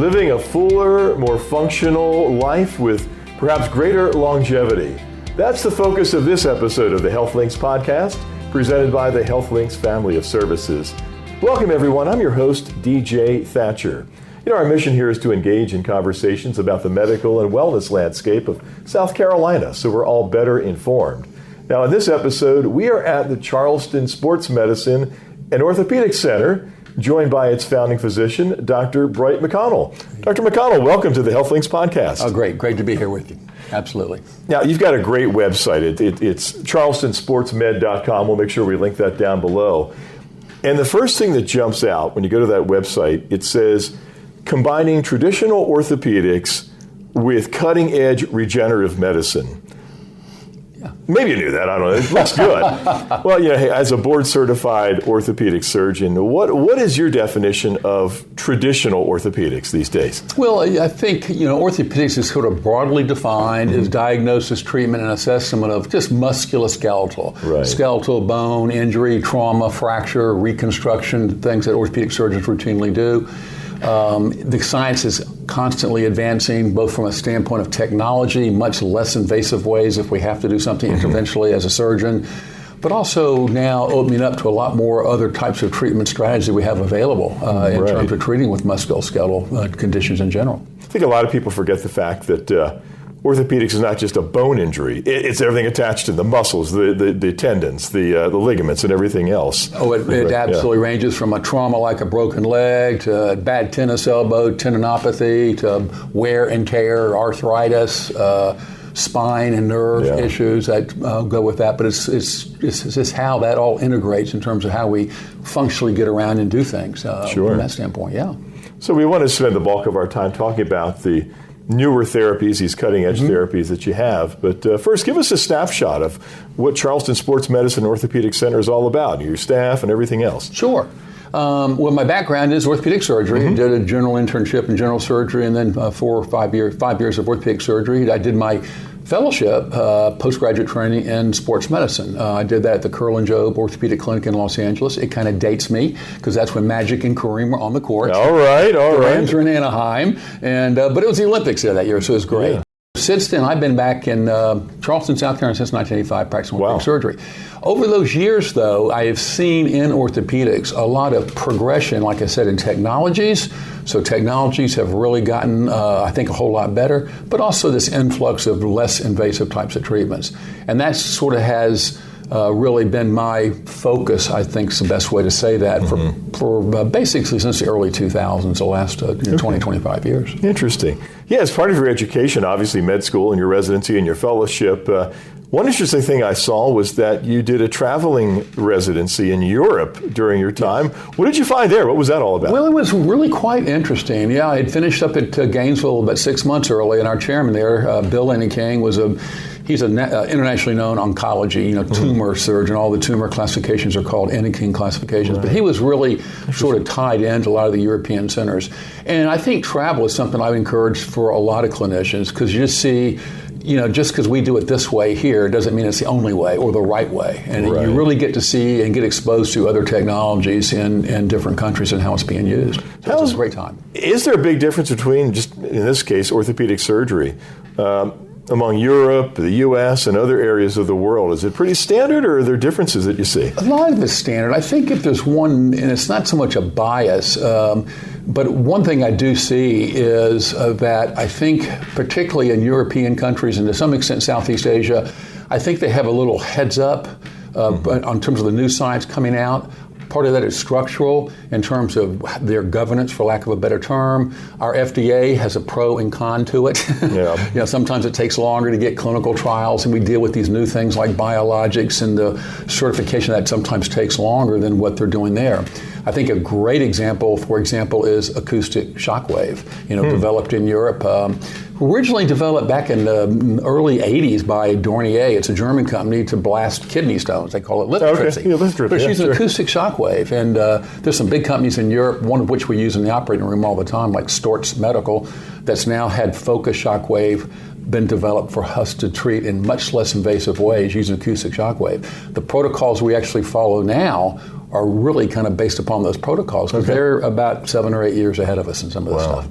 Living a fuller, more functional life with perhaps greater longevity. That's the focus of this episode of the Health Links podcast, presented by the Health Links family of services. Welcome, everyone. I'm your host, DJ Thatcher. Our mission here is to engage in conversations about the medical and wellness landscape of South Carolina, so we're all better informed. Now, in this episode, we are at the Charleston Sports Medicine and Orthopedic Center, joined by its founding physician, Dr. Bright McConnell. Dr. McConnell, welcome to the Health Links podcast. Oh, great. Great to be here with you. Absolutely. Now, you've got a great website. It's charlestonsportsmed.com. We'll make sure we link that down below. And the first thing that jumps out when you go to that website, it says, combining traditional orthopedics with cutting-edge regenerative medicine. Yeah. Maybe you knew that. I don't know. It looks good. Well, hey, as a board-certified orthopedic surgeon, what is your definition of traditional orthopedics these days? Well, I think, orthopedics is sort of broadly defined as diagnosis, treatment, and assessment of just musculoskeletal. Right. Skeletal, bone, injury, trauma, fracture, reconstruction, things that orthopedic surgeons routinely do. The science is constantly advancing, both from a standpoint of technology, much less invasive ways if we have to do something interventionally as a surgeon, but also now opening up to a lot more other types of treatment strategies we have available in terms of treating with musculoskeletal conditions in general. I think a lot of people forget the fact that orthopedics is not just a bone injury. It's everything attached to the muscles, the tendons, the ligaments, and everything else. Oh, it absolutely ranges from a trauma like a broken leg to bad tennis elbow, tendinopathy, to wear and tear, arthritis, spine and nerve issues that go with that. But it's how that all integrates in terms of how we functionally get around and do things from that standpoint, So we want to spend the bulk of our time talking about the newer therapies, these cutting-edge therapies that you have. But first, give us a snapshot of what Charleston Sports Medicine Orthopedic Center is all about, your staff and everything else. Sure. Well, my background is orthopedic surgery. I did a general internship in general surgery and then 5 years of orthopedic surgery. I did my fellowship, postgraduate training in sports medicine. I did that at the Curl and Jobe Orthopedic Clinic in Los Angeles. It kind of dates me because that's when Magic and Kareem were on the court. All right. The Rams were in Anaheim, but it was the Olympics there that year, so it was great. Yeah. Since then, I've been back in Charleston, South Carolina since 1985, practicing orthopedic surgery. Over those years, though, I have seen in orthopedics a lot of progression, like I said, in technologies. So technologies have really gotten, I think, a whole lot better, but also this influx of less invasive types of treatments. And that sort of has really been my focus, I think is the best way to say that, for basically since the early 2000s, the last 20, 25 years. Interesting. Yeah, as part of your education, obviously med school and your residency and your fellowship, one interesting thing I saw was that you did a traveling residency in Europe during your time. Yes. What did you find there? What was that all about? Well, it was really quite interesting. Yeah, I had finished up at Gainesville about 6 months early, and our chairman there, Bill Lenny King, he's an internationally known oncology, tumor surgeon. All the tumor classifications are called King classifications. Right. But he was really sort of tied into a lot of the European centers. And I think travel is something I would encourage for a lot of clinicians because you just see, just because we do it this way here doesn't mean it's the only way or the right way. And you really get to see and get exposed to other technologies in different countries and how it's being used. So it's a great time. Is there a big difference between, just in this case, orthopedic surgery among Europe, the U.S., and other areas of the world? Is it pretty standard, or are there differences that you see? A lot of it's standard. I think if there's one, and it's not so much a bias, but one thing I do see is that I think, particularly in European countries and to some extent Southeast Asia, I think they have a little heads up on terms of the new science coming out. Part of that is structural in terms of their governance, for lack of a better term. Our FDA has a pro and con to it. Yeah. Sometimes it takes longer to get clinical trials, and we deal with these new things like biologics, and the certification that sometimes takes longer than what they're doing there. I think a great example, for example, is acoustic shockwave, developed in Europe. Originally developed back in the early 80s by Dornier. It's a German company to blast kidney stones. They call it lithotripsy. But it's using acoustic shockwave. And there's some big companies in Europe, one of which we use in the operating room all the time, like Storz Medical, that's now had focus shockwave been developed for us to treat in much less invasive ways using acoustic shockwave. The protocols we actually follow now are really kind of based upon those protocols because they're about 7 or 8 years ahead of us in some of this stuff.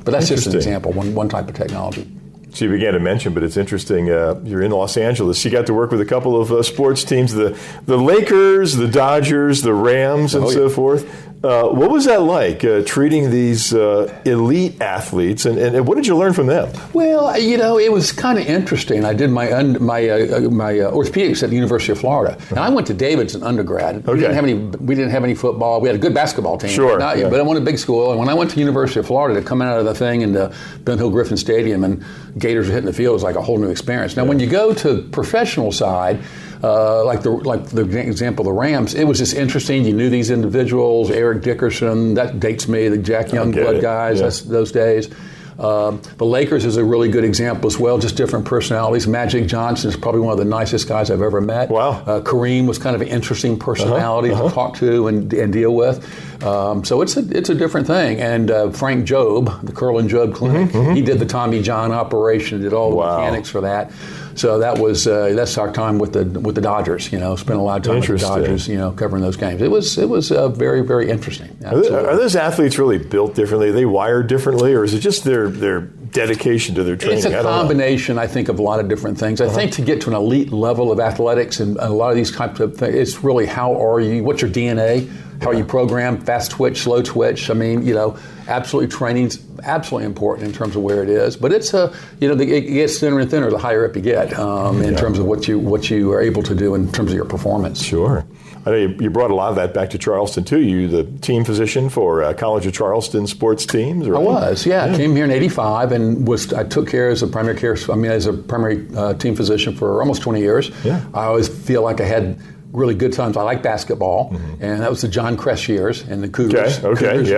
But that's just an example, one type of technology. So you began to mention, but it's interesting, you're in Los Angeles. You got to work with a couple of sports teams, the Lakers, the Dodgers, the Rams, and so forth. What was that like, treating these elite athletes, and what did you learn from them? Well, it was kind of interesting. I did my orthopedics at the University of Florida, and I went to Davidson undergrad. We didn't have any football. We had a good basketball team. Sure. But I went to big school, and when I went to the University of Florida, to come out of the thing into Ben Hill Griffin Stadium and Gators were hitting the field was like a whole new experience. Now, when you go to the professional side, like the example of the Rams, it was just interesting. You knew these individuals, Eric Dickerson, that dates me, the Jack Youngblood guys, those days. The Lakers is a really good example as well, just different personalities. Magic Johnson is probably one of the nicest guys I've ever met. Wow. Kareem was kind of an interesting personality to talk to and deal with. So it's a different thing. And Frank Jobe, the Curl and Jobe Clinic, he did the Tommy John operation, did all the mechanics for that. So that's our time with the Dodgers. Spent a lot of time with the Dodgers. Covering those games. It was very, very interesting. Are those athletes really built differently? Are they wired differently, or is it just their dedication to their training? It's a combination, I think, of a lot of different things. I think to get to an elite level of athletics and a lot of these types of things, it's really how are you? What's your DNA? How are you programmed? Fast twitch, slow twitch. I mean, absolutely training's absolutely important in terms of where it is. But it's it gets thinner and thinner the higher up you get in terms of what you are able to do in terms of your performance. Sure. I know you brought a lot of that back to Charleston too. You the team physician for College of Charleston sports teams, right? I was, I came here in '85 and I took care as a primary team physician for almost 20 years. Yeah. I always feel like I had really good times. I like basketball, and that was the John Kress years and the Cougars. Okay, Cougars,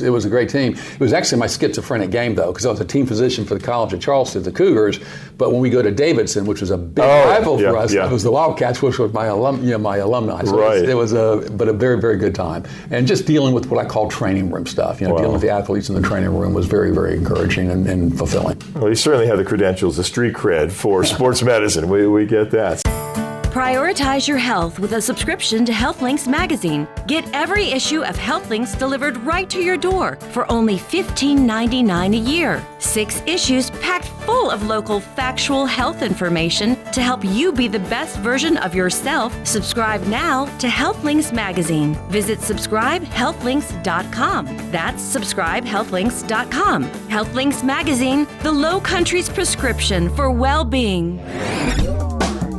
it was a great team. It was actually my schizophrenic game, though, because I was a team physician for the College of Charleston, the Cougars. But when we go to Davidson, which was a big rival for us, it was the Wildcats, which was my alumni. So it was a very, very good time. And just dealing with what I call training room stuff, dealing with the athletes in the training room was very, very encouraging and fulfilling. Well, you certainly have the credentials, the street cred for sports medicine. We get that. Prioritize your health with a subscription to HealthLinks magazine. Get every issue of HealthLinks delivered right to your door for only $15.99 a year. 6 issues packed full of local factual health information to help you be the best version of yourself. Subscribe now to HealthLinks magazine. Visit subscribehealthlinks.com. That's subscribehealthlinks.com. HealthLinks magazine, the Low Country's prescription for well-being.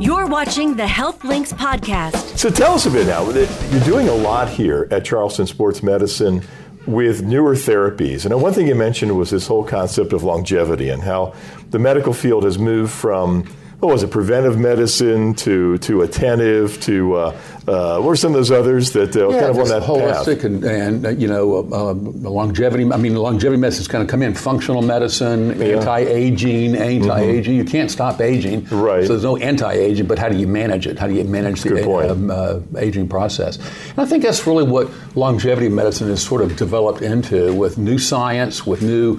You're watching the Health Links podcast. So tell us a bit now. You're doing a lot here at Charleston Sports Medicine with newer therapies. And one thing you mentioned was this whole concept of longevity and how the medical field has moved from, preventive medicine to attentive to, what were some of those others that kind of on that holistic path? and longevity. I mean, longevity medicine's kind of come in. Functional medicine, anti-aging. You can't stop aging. Right. So there's no anti-aging, but how do you manage it? How do you manage the aging process? And I think that's really what longevity medicine has sort of developed into with new science, with new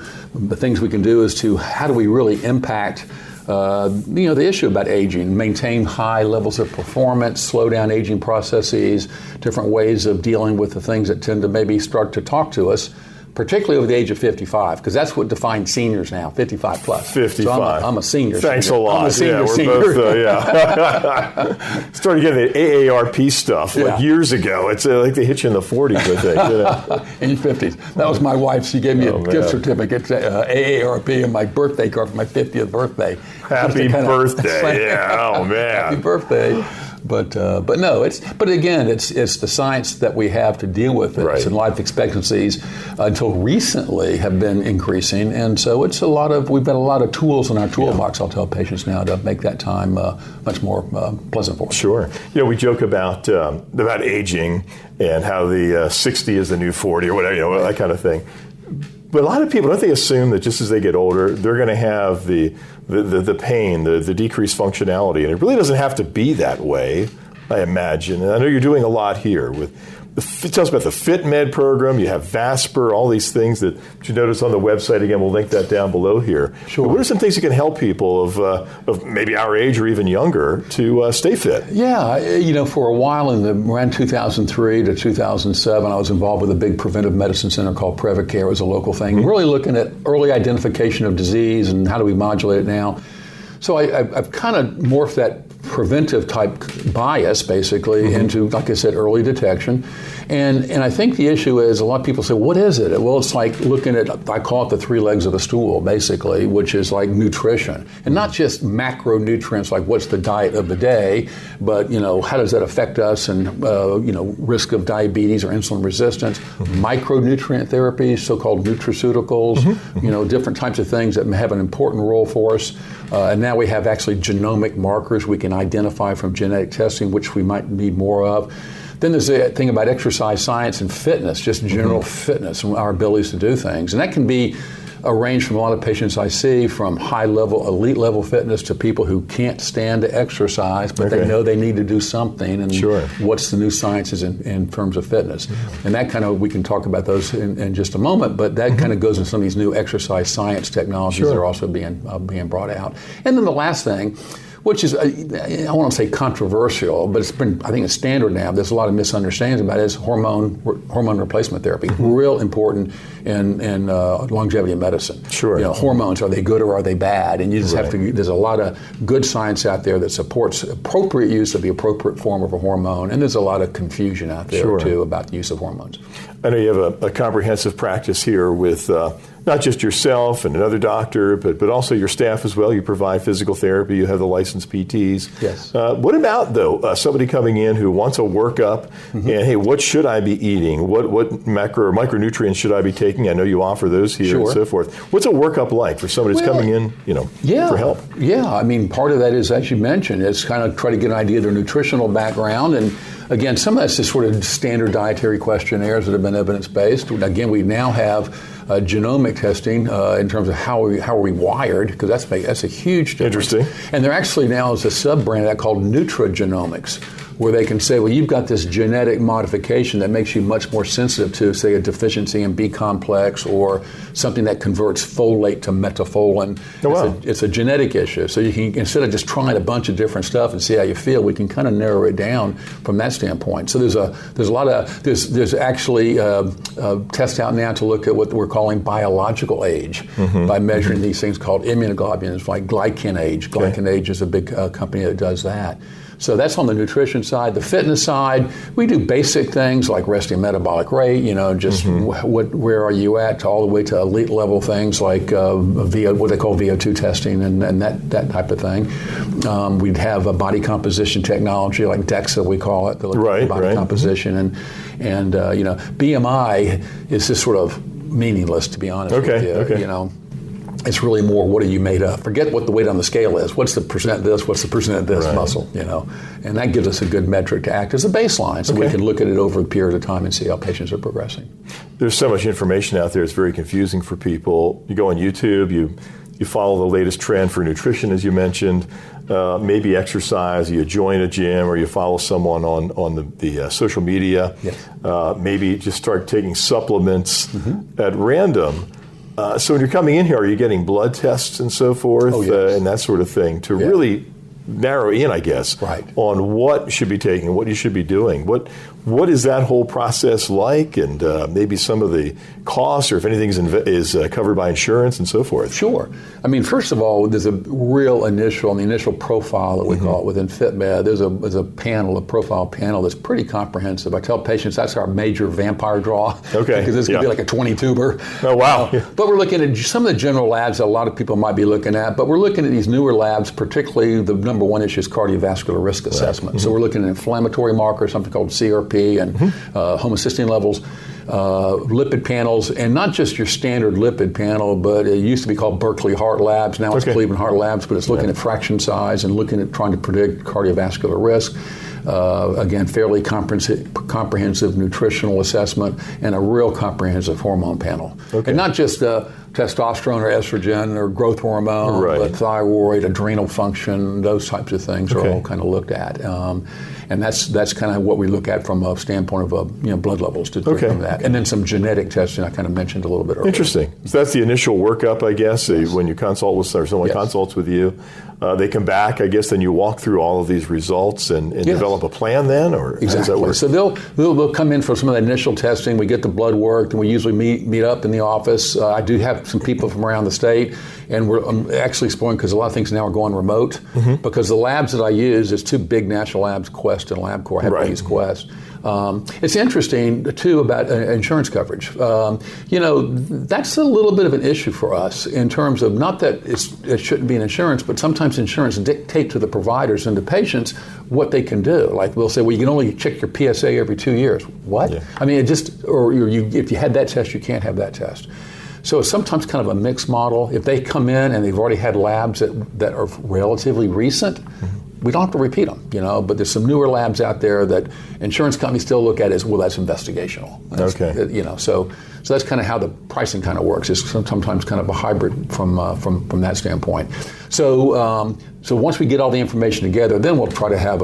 things we can do as to how do we really impact the issue about aging, maintain high levels of performance, slow down aging processes, different ways of dealing with the things that tend to maybe start to talk to us, particularly over the age of 55, because that's what defines seniors now, 55 plus. 55. So I'm a senior. Thanks a lot. I'm a senior. We're both, started getting the AARP stuff years ago. It's like they hit you in the 40s, I think. In 50s. That was my wife. She gave me a gift certificate, AARP, and my birthday card for my 50th birthday. Happy birthday. Oh, man. Happy birthday. But no, it's the science that we have to deal with it. Right. And life expectancies until recently have been increasing, and so we've got a lot of tools in our toolbox. I'll tell patients now to make that time much more pleasant for us. Sure. We joke about aging and how the 60 is the new 40 or whatever, that kind of thing. But a lot of people, don't they assume that just as they get older, they're going to have the pain, the decreased functionality, and it really doesn't have to be that way, I imagine. And I know you're doing a lot here with tell us about the FitMed program. You have Vasper, all these things that you notice on the website. Again, we'll link that down below here. Sure. But what are some things that can help people of maybe our age or even younger to stay fit? Yeah, for a while around 2003 to 2007, I was involved with a big preventive medicine center called Prevacare. It was a local thing, really looking at early identification of disease and how do we modulate it now. So I've kind of morphed that preventive type bias basically into, like I said, early detection. And I think the issue is a lot of people say, what is it? Well, it's like looking at, I call it the three legs of a stool basically, which is like nutrition. And not just macronutrients like what's the diet of the day, but how does that affect us and risk of diabetes or insulin resistance, micronutrient therapies, so-called nutraceuticals, different types of things that have an important role for us. And now we have actually genomic markers we can identify from genetic testing, which we might need more of. Then there's the thing about exercise science and fitness, just general fitness and our abilities to do things. And that can be arranged from a lot of patients I see, from high-level, elite-level fitness to people who can't stand to exercise, but they know they need to do something. And what's the new sciences in terms of fitness? And that kind of, we can talk about those in just a moment, but that kind of goes in some of these new exercise science technologies that are also being brought out. And then the last thing, which is, I want to say controversial, but it's been, I think it's standard now. There's a lot of misunderstandings about it, is hormone replacement therapy. Real important in longevity medicine. Hormones, are they good or are they bad? And you just have to, there's a lot of good science out there that supports appropriate use of the appropriate form of a hormone, and there's a lot of confusion out there too about the use of hormones. I know you have a comprehensive practice here with not just yourself and another doctor, but also your staff as well. You provide physical therapy. You have the licensed PTs. Yes. What about, though, somebody coming in who wants a workup and, hey, what should I be eating? What macro or micronutrients should I be taking? I know you offer those here and so forth. What's a workup like for somebody who's coming in, for help? Yeah, I mean, part of that is, as you mentioned, it's kind of try to get an idea of their nutritional background. And again, some of that's just sort of standard dietary questionnaires that have been evidence-based. Again, we now have genomic testing in terms of how are we wired, because that's a huge difference. Interesting. And there actually now is a sub-brand of that called nutrigenomics, where they can say, well, you've got this genetic modification that makes you much more sensitive to, say, a deficiency in B complex or something that converts folate to metafolin. It's a genetic issue. So you can, instead of just trying a bunch of different stuff and see how you feel, we can kind of narrow it down from that standpoint. So there's actually tests out now to look at what we're calling biological age by measuring these things called immunoglobulins, like glycan age. Glycan age is a big company that does that. So that's on the nutrition side. The fitness side, we do basic things like resting metabolic rate, where are you at, to all the way to elite level things like what they call VO2 testing and that type of thing. We'd have a body composition technology like DEXA, we call it, the body composition. And BMI is just sort of meaningless, to be honest with you. It's really more, what are you made of? Forget what the weight on the scale is. What's the percent of this? What's the percent of this muscle? And that gives us a good metric to act as a baseline, so we can look at it over a period of time and see how patients are progressing. There's so much information out there. It's very confusing for people. You go on YouTube, you follow the latest trend for nutrition, as you mentioned, maybe exercise, you join a gym or you follow someone on the social media, maybe just start taking supplements at random. So when you're coming in here, are you getting blood tests and so forth and that sort of thing to really narrow in, I guess, on what should be taken and what you should be doing? What is that whole process like, and maybe some of the costs, or if anything is covered by insurance and so forth? Sure. I mean, first of all, there's a real initial profile that we call it within FitMed. There's a profile panel that's pretty comprehensive. I tell patients that's our major vampire draw. Because this could be like a 20-tuber. Oh, wow. But we're looking at some of the general labs that a lot of people might be looking at, but we're looking at these newer labs, particularly the number one issue is cardiovascular risk assessment. So we're looking at inflammatory markers, something called CRP, and homocysteine levels, lipid panels, and not just your standard lipid panel, but it used to be called Berkeley Heart Labs. Now it's Cleveland Heart Labs, but it's looking at fraction size and looking at trying to predict cardiovascular risk. Again, fairly comprehensive nutritional assessment and a real comprehensive hormone panel. And not just testosterone or estrogen or growth hormone, but thyroid, adrenal function, those types of things are all kind of looked at. And that's kind of what we look at from a standpoint of blood levels to determine that. And then some genetic testing I kind of mentioned a little bit earlier. Interesting. So that's the initial workup, I guess, when you consult with someone consults with you. They come back, I guess, then you walk through all of these results and develop a plan then, or exactly. How does that work? So they'll come in for some of that initial testing. We get the blood work, and we usually meet up in the office. I do have some people from around the state, and we're actually exploring, because a lot of things now are going remote, because the labs that I use, there's two big national labs, Quest and LabCorp. I have to use Quest. It's interesting, too, about insurance coverage. That's a little bit of an issue for us in terms of, not that it shouldn't be an insurance, but sometimes insurance dictate to the providers and the patients what they can do. Like, we'll say, well, you can only check your PSA every 2 years. What? Yeah. I mean, if you had that test, you can't have that test. So it's sometimes kind of a mixed model. If they come in and they've already had labs that are relatively recent, we don't have to repeat them, but there's some newer labs out there that insurance companies still look at as, well, that's investigational. So that's kind of how the pricing kind of works. It's sometimes kind of a hybrid from that standpoint. So once we get all the information together, then we'll try to have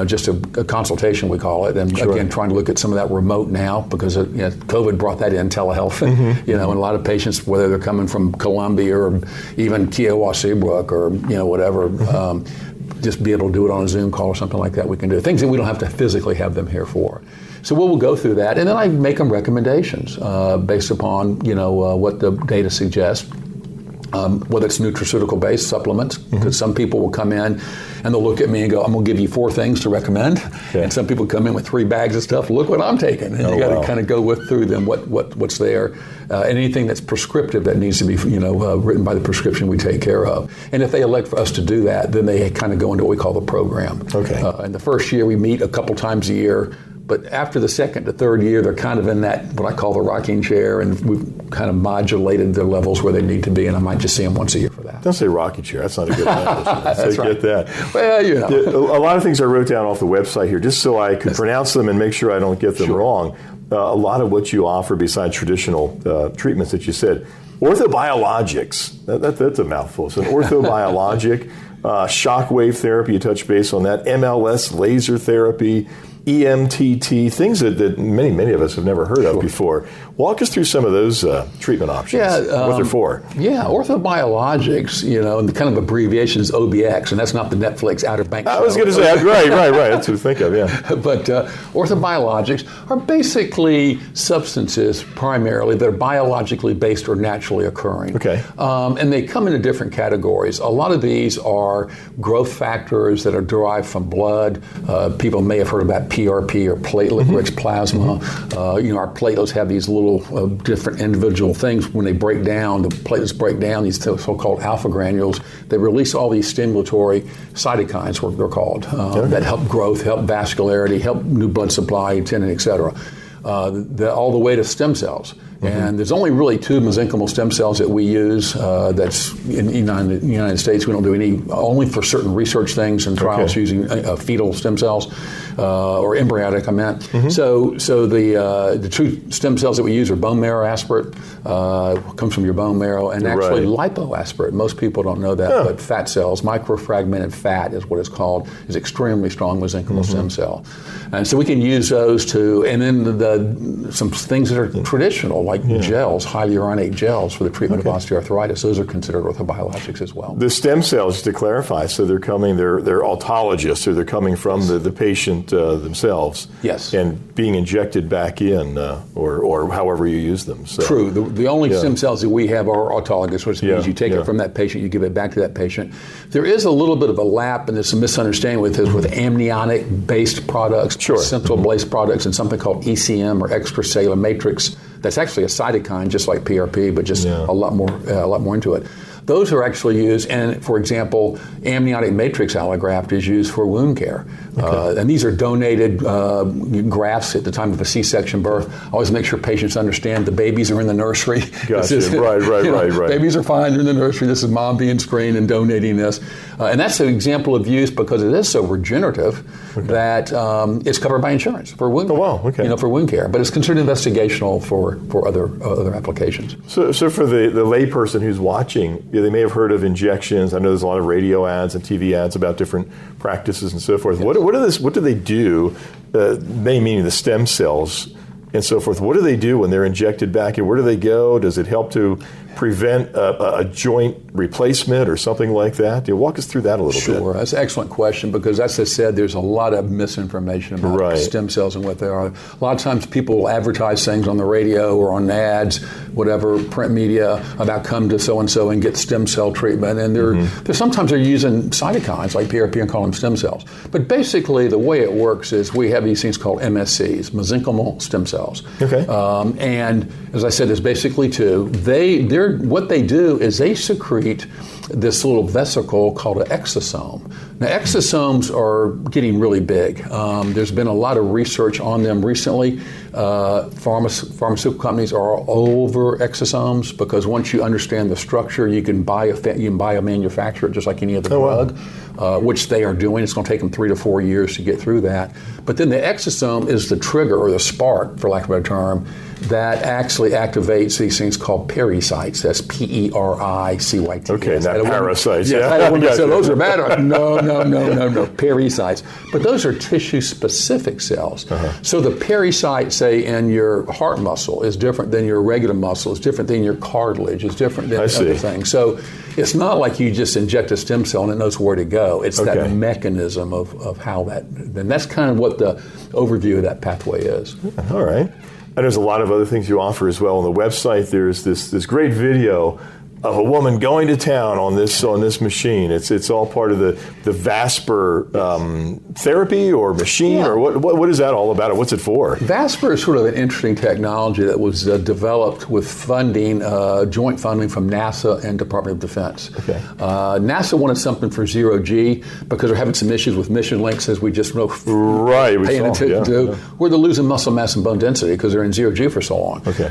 just a consultation, we call it, and again, trying to look at some of that remote now, because COVID brought that in, telehealth, and a lot of patients, whether they're coming from Columbia or even Kiowa Seabrook or whatever. Just be able to do it on a Zoom call or something like that. We can do things that we don't have to physically have them here for. So we'll go through that, and then I make them recommendations based upon what the data suggests. Whether it's nutraceutical-based supplements, because some people will come in and they'll look at me and go, I'm going to give you 4 things to recommend. Okay. And some people come in with 3 bags of stuff. Look what I'm taking. And you got to kind of go through them, what's there. Anything that's prescriptive that needs to be written by the prescription, we take care of. And if they elect for us to do that, then they kind of go into what we call the program. Okay. In the first year, we meet a couple times a year. But after the second to third year, they're kind of in that, what I call the rocking chair, and we've kind of modulated their levels where they need to be, and I might just see them once a year for that. Don't say rocking chair. That's not a good message. That's right. Get that. Well, A lot of things I wrote down off the website here, just so I could pronounce them and make sure I don't get them wrong. A lot of what you offer, besides traditional treatments that you said, orthobiologics. That's a mouthful. So an orthobiologic, shockwave therapy, you touch base on that, MLS, laser therapy, EMTT, things that many of us have never heard of before. Walk us through some of those treatment options, what they're for. Yeah, orthobiologics, and the kind of abbreviation is OBX, and that's not the Netflix Outer Banks show. I was going to say, right. That's what I think of, yeah. But orthobiologics are basically substances, primarily, that are biologically based or naturally occurring. Okay. And they come into different categories. A lot of these are growth factors that are derived from blood. People may have heard about PRP, or platelet-rich plasma. Our platelets have these little different individual things. When they break down, the platelets break down, these so-called alpha granules. They release all these stimulatory cytokines, what they're called, that help growth, help vascularity, help new blood supply, tendon, et cetera. All the way to stem cells. And there's only really 2 mesenchymal stem cells that we use. That's in the United States. We don't do any, only for certain research things and trials using fetal stem cells, or embryonic, I meant. So the 2 stem cells that we use are bone marrow aspirate, comes from your bone marrow, and actually lipoaspirate. Most people don't know that, but fat cells, microfragmented fat is what it's called, is extremely strong mesenchymal stem cell. And so we can use those and then some things that are traditional, like gels, highly uric gels for the treatment of osteoarthritis. Those are considered orthobiologics as well. The stem cells, just to clarify, so they're autologous, or they're coming from the patient themselves. Yes. And being injected back in, or however you use them. So, true. The only stem cells that we have are autologous, which means you take it from that patient, you give it back to that patient. There is a little bit of a lap, and there's some misunderstanding with this, with amniotic-based products, central-based products, and something called ECM, or extracellular matrix. That's actually a cytokine, just like PRP, but just a lot more into it. those are actually used, and for example, amniotic matrix allograft is used for wound care. And these are donated grafts at the time of a C-section birth. I always make sure patients understand the babies are in the nursery. Gotcha. Right. Babies are fine, they're in the nursery. This is mom being screened and donating this. And that's an example of use because it is so regenerative that it's covered by insurance for wound care. Oh, wow. Okay. For wound care. But it's considered investigational for other applications. So for the layperson who's watching, they may have heard of injections. I know there's a lot of radio ads and TV ads about different practices and so forth. Yes. What do they do, they meaning the stem cells and so forth, what do they do when they're injected back in? Where do they go? Does it help to prevent a joint replacement or something like that? Walk us through that a little bit. Sure, that's an excellent question because, as I said, there's a lot of misinformation about stem cells and what they are. A lot of times people will advertise things on the radio or on ads, whatever, print media, about come to so-and-so and get stem cell treatment. And they're sometimes they're using cytokines like PRP and call them stem cells. But basically the way it works is we have these things called MSCs, mesenchymal stem cells. Okay. And as I said, there's basically two. What they do is they secrete this little vesicle called an exosome. Now, exosomes are getting really big. There's been a lot of research on them recently. Pharmaceutical companies are all over exosomes because once you understand the structure, you can biomanufacture it just like any other drug, which they are doing. It's going to take them 3 to 4 years to get through that. But then the exosome is the trigger or the spark, for lack of a better term, that actually activates these things called pericytes. That's Pericytes. Okay, not parasites. So those are bad. No, pericytes. But those are tissue-specific cells. So the pericyte, say, in your heart muscle is different than your regular muscle, is different than your cartilage, is different than other things. So it's not like you just inject a stem cell and it knows where to go. It's that mechanism of how that, and that's kind of what the overview of that pathway is. All right. And there's a lot of other things you offer as well. On the website, there's this great video of a woman going to town on this machine. It's all part of the Vasper therapy or machine, or what is that all about? What's it for? Vasper is sort of an interesting technology that was developed with funding, joint funding from NASA and Department of Defense. Okay. NASA wanted something for zero-G because they're having some issues with mission links, as we just know. Right. Paying attention to. Where they're losing muscle mass and bone density because they're in zero-G for so long. Okay.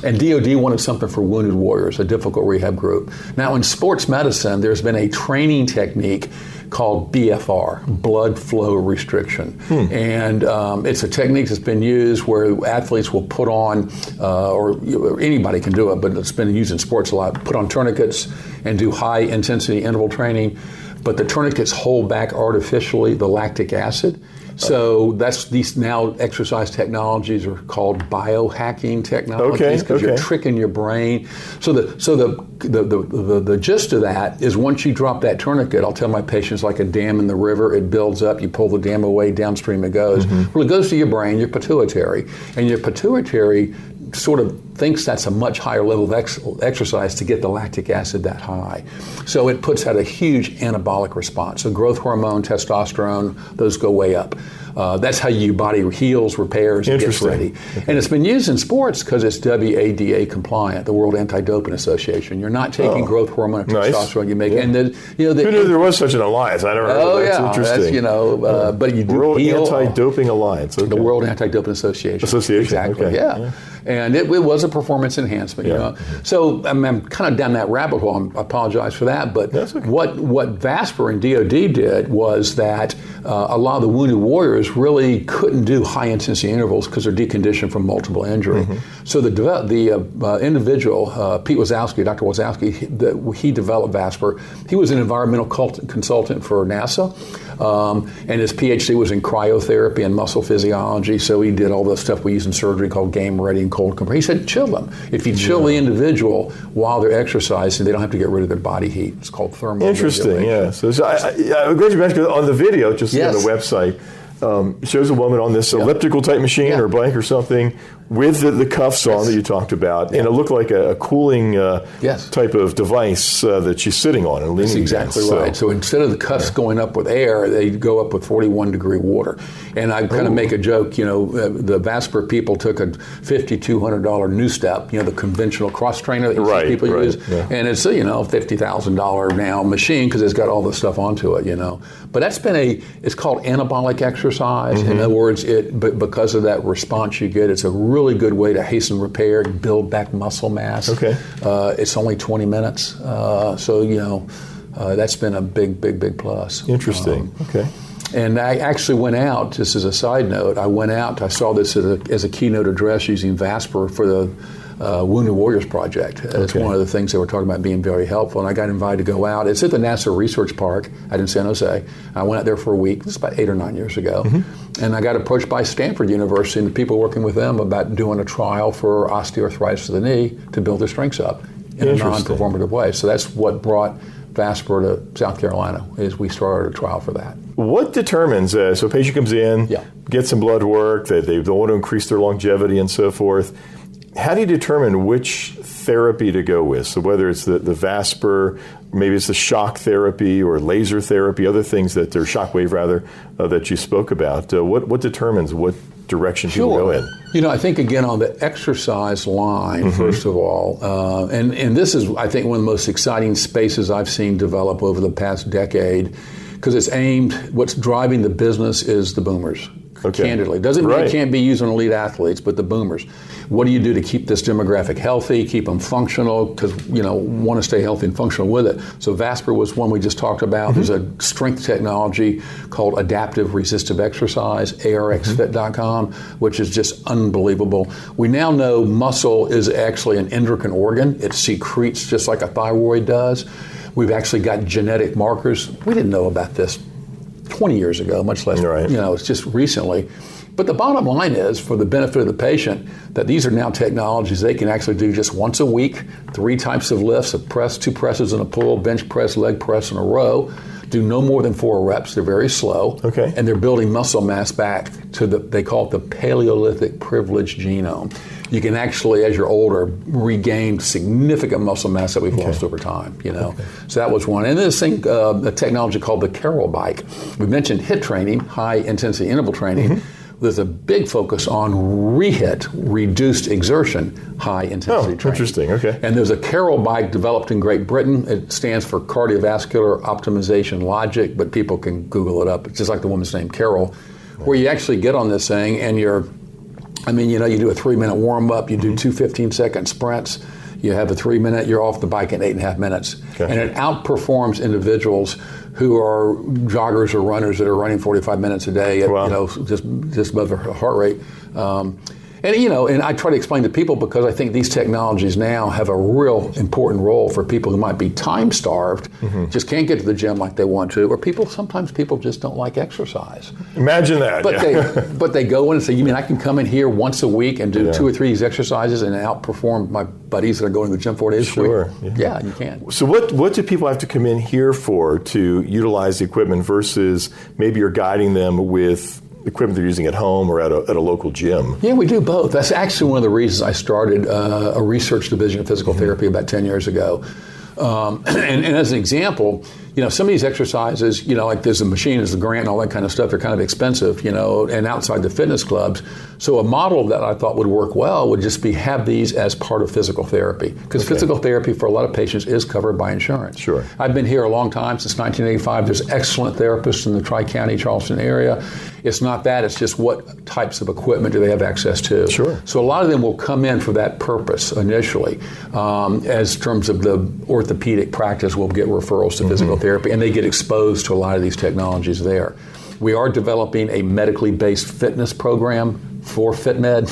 And DOD wanted something for wounded warriors, a difficult rehab group. Now, in sports medicine, there's been a training technique called BFR, blood flow restriction. And it's a technique that's been used where athletes will put on, or anybody can do it, but it's been used in sports a lot, put on tourniquets and do high intensity interval training. But the tourniquets hold back artificially the lactic acid. So these now exercise technologies are called biohacking technologies because you're tricking your brain. So the gist of that is once you drop that tourniquet, I'll tell my patients like a dam in the river, it builds up, you pull the dam away, downstream it goes. Well, it goes to your brain, your pituitary, and your pituitary sort of thinks that's a much higher level of exercise to get the lactic acid that high. So it puts out a huge anabolic response. So growth hormone, testosterone, those go way up. That's how your body heals, repairs, and gets ready. And it's been used in sports because it's WADA compliant, the World Anti-Doping Association. You're not taking growth hormone or testosterone. You make, and who knew there was such an alliance? I don't know. That's interesting. That's, but you do World Anti-Doping Alliance. The World Anti-Doping Association. Exactly. Yeah. And it was a performance enhancement. So I'm kind of down that rabbit hole. I apologize for that. But what Vasper and DOD did was that a lot of the wounded warriors really couldn't do high intensity intervals because they're deconditioned from multiple injury. So the individual, Pete Wazowski, Dr. Wazowski, he developed Vasper. He was an environmental consultant for NASA, and his PhD was in cryotherapy and muscle physiology. So he did all the stuff we use in surgery called game ready and cold compress. He said, chill them. If you chill the individual while they're exercising, they don't have to get rid of their body heat. It's called thermal Interesting, regulation. So I'm glad you mentioned on the video, just on the website, shows a woman on this elliptical type machine or bike or something with the cuffs on that you talked about, and it looked like a cooling type of device that she's sitting on and leaning That's exactly against. right. So instead of the cuffs going up with air, they go up with 41-degree water. And I kind of make a joke, the Vasper people took a $5,200 new step, the conventional cross trainer that you see people use, and it's a $50,000 now machine because it's got all this stuff onto it, But that's been it's called anabolic exercise. In other words, because of that response you get, it's a really good way to hasten repair, build back muscle mass. Okay. It's only 20 minutes, so that's been a big plus. Interesting. Okay. And I actually went out, just as a side note, I saw this as a keynote address using Vasper for the Wounded Warriors Project. It's one of the things they were talking about being very helpful, and I got invited to go out. It's at the NASA Research Park out in San Jose. I went out there for a week. This is about 8 or 9 years ago. And I got approached by Stanford University and the people working with them about doing a trial for osteoarthritis of the knee to build their strengths up in a non-performative way. So that's what brought Vasper to South Carolina, is we started a trial for that. What determines, so a patient comes in, gets some blood work, they want to increase their longevity and so forth. How do you determine which therapy to go with? So whether it's the Vasper, maybe it's the shock therapy or laser therapy, other things that are shockwave rather, that you spoke about. What determines what direction people go in? I think again on the exercise line, first of all, and this is I think one of the most exciting spaces I've seen develop over the past decade, because it's aimed, what's driving the business is the boomers. Candidly. Doesn't mean it can't be used on elite athletes, but the boomers. What do you do to keep this demographic healthy, keep them functional, because, want to stay healthy and functional with it. So Vasper was one we just talked about. There's a strength technology called adaptive resistive exercise, arxfit.com, which is just unbelievable. We now know muscle is actually an endocrine organ. It secretes just like a thyroid does. We've actually got genetic markers. We didn't know about this 20 years ago, much less, it's just recently. But the bottom line is, for the benefit of the patient, that these are now technologies they can actually do just once a week, 3 types of lifts, a press, 2 presses and a pull, bench press, leg press in a row, do no more than 4 reps. They're very slow. And they're building muscle mass back to they call it the Paleolithic privileged genome. You can actually, as you're older, regain significant muscle mass that we've lost over time, So that was one. And this thing, a technology called the Carroll bike. We mentioned HIIT training, high intensity interval training. There's a big focus on REHIT, reduced exertion, high intensity training. Interesting, okay. And there's a Carroll bike developed in Great Britain. It stands for Cardiovascular Optimization Logic, but people can Google it up. It's just like the woman's name, Carroll, where you actually get on this thing and you do a 3-minute warm-up, you do 2 15-second sprints, you have a 3-minute, you're off the bike in 8.5 minutes. And it outperforms individuals who are joggers or runners that are running 45 minutes a day at just above their heart rate. And I try to explain to people, because I think these technologies now have a real important role for people who might be time starved, just can't get to the gym like they want to, or sometimes people just don't like exercise. Imagine that. But they go in and say, you mean I can come in here once a week and do 2 or 3 of these exercises and outperform my buddies that are going to the gym 4 days a week? Yeah, you can. So what do people have to come in here for to utilize the equipment versus maybe you're guiding them with equipment they're using at home or at a local gym? Yeah, we do both. That's actually one of the reasons I started a research division of physical therapy about 10 years ago. And as an example, some of these exercises, like there's a machine, there's a grant and all that kind of stuff, they're kind of expensive, and outside the fitness clubs. So a model that I thought would work well would just be have these as part of physical therapy. Because physical therapy for a lot of patients is covered by insurance. Sure. I've been here a long time, since 1985. There's excellent therapists in the Tri-County, Charleston area. It's not that, it's just what types of equipment do they have access to. Sure. So a lot of them will come in for that purpose initially. As terms of the orthopedic practice, we'll get referrals to physical therapy, and they get exposed to a lot of these technologies there. We are developing a medically based fitness program for FitMed,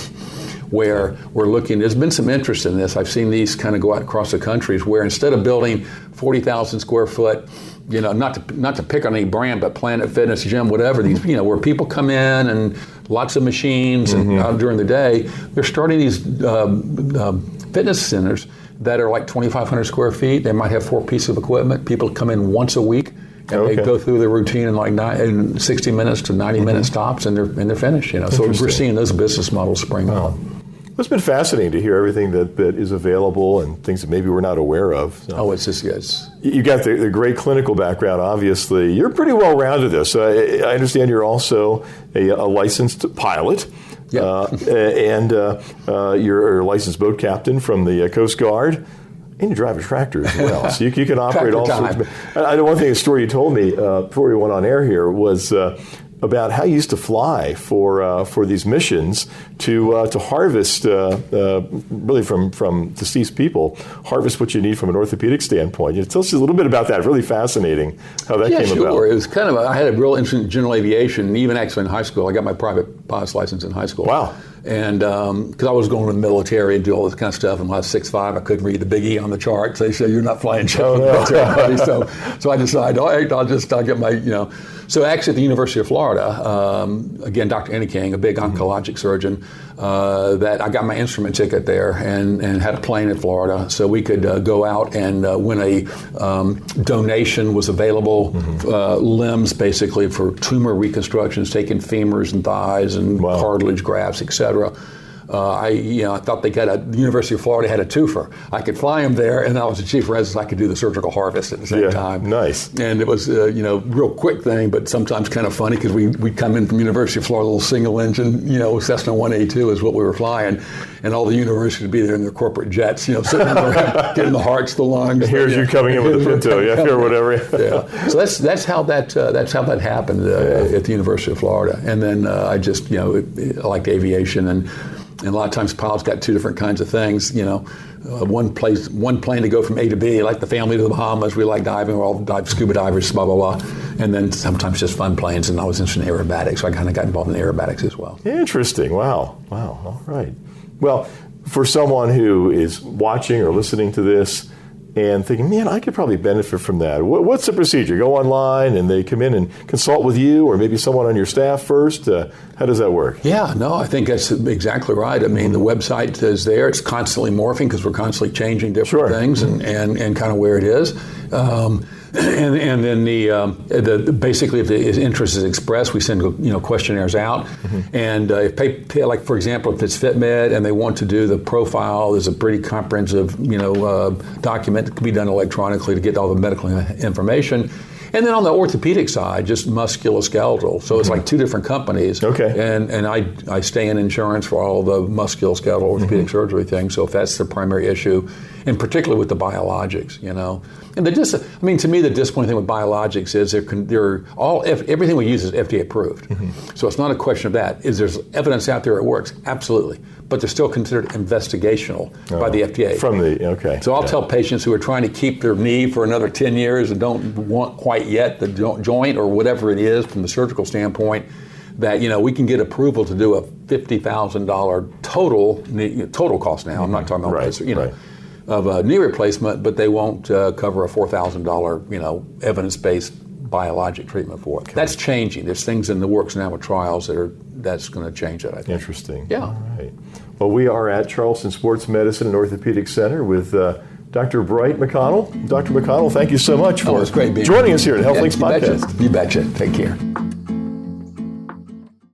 where we're looking, there's been some interest in this. I've seen these kind of go out across the countries, where instead of building 40,000 square foot, not to pick on any brand, but Planet Fitness, gym, whatever, these, where people come in and lots of machines and during the day, they're starting these fitness centers that are like 2,500 square feet. They might have 4 pieces of equipment. People come in once a week and they go through their routine in 60 minutes to 90 minute stops, and they're finished. So we're seeing those business models spring up. It's been fascinating to hear everything that is available and things that maybe we're not aware of. So. It's just, yes. You got the great clinical background, obviously. You're pretty well-rounded this. I understand you're also a licensed pilot. Yeah. And you're a licensed boat captain from the Coast Guard. And you drive a tractor as well. So you can operate all sorts of... One thing, a story you told me before we went on air here was... about how you used to fly for these missions to harvest, really from deceased people, harvest what you need from an orthopedic standpoint. Tell us a little bit about that. Really fascinating how that came about. It was kind of, I had a real interest in general aviation, even actually in high school. I got my private pilot's license in high school. Wow. And because I was going to the military and do all this kind of stuff, and when I was 6'5", I couldn't read the big E on the chart. So they said, "You're not flying jet for the military, buddy." So I decided, all right, I'll get my, So actually at the University of Florida, again, Dr. Enneking, a big oncologic surgeon, that I got my instrument ticket there and had a plane in Florida, so we could go out and when a donation was available, limbs basically for tumor reconstructions, taking femurs and thighs and cartilage grafts, etc. I thought the University of Florida had a twofer. I could fly them there, and I was the chief resident. I could do the surgical harvest at the same time. Nice. And it was, real quick thing, but sometimes kind of funny because we'd come in from University of Florida, a little single engine, Cessna 182 is what we were flying, and all the universities would be there in their corporate jets, sitting there getting the hearts, the lungs. Here's you coming in with a Pinto, or whatever. Yeah. So that's how that happened at the University of Florida, and then I just I liked aviation and a lot of times pilots got two different kinds of things, one plane to go from A to B, like the family to the Bahamas. We like diving, we're all scuba divers, blah, blah, blah. And then sometimes just fun planes, and I was interested in aerobatics, so I kind of got involved in aerobatics as well. Interesting. Wow. All right. Well, for someone who is watching or listening to this and thinking, man, I could probably benefit from that. What's the procedure? Go online and they come in and consult with you or maybe someone on your staff first? How does that work? Yeah, no, I think that's exactly right. I mean, the website is there. It's constantly morphing because we're constantly changing different things and kind of where it is. And then the basically, if the interest is expressed, we send questionnaires out. And if like for example, if it's FitMed and they want to do the profile, there's a pretty comprehensive document that can be done electronically to get all the medical information. And then on the orthopedic side, just musculoskeletal. So it's like two different companies. Okay. And I stay in insurance for all the musculoskeletal orthopedic surgery things. So if that's the primary issue, and particularly with the biologics, And to me, the disappointing thing with biologics is everything we use is FDA approved. So it's not a question of that. Is there evidence out there it works? Absolutely. But they're still considered investigational by the FDA. So I'll tell patients who are trying to keep their knee for another 10 years and don't want quite yet the joint or whatever it is from the surgical standpoint, that we can get approval to do a $50,000 total cost now. I'm not talking about of a knee replacement, but they won't cover a $4,000 evidence-based biologic treatment for it. That's changing. There's things in the works now with trials that's going to change that, I think. Interesting. Yeah. All right. Well, we are at Charleston Sports Medicine and Orthopedic Center with Dr. Bright McConnell. Dr. McConnell, thank you so much for it's great being joining us here at HealthLinks Podcast. You betcha. Take care.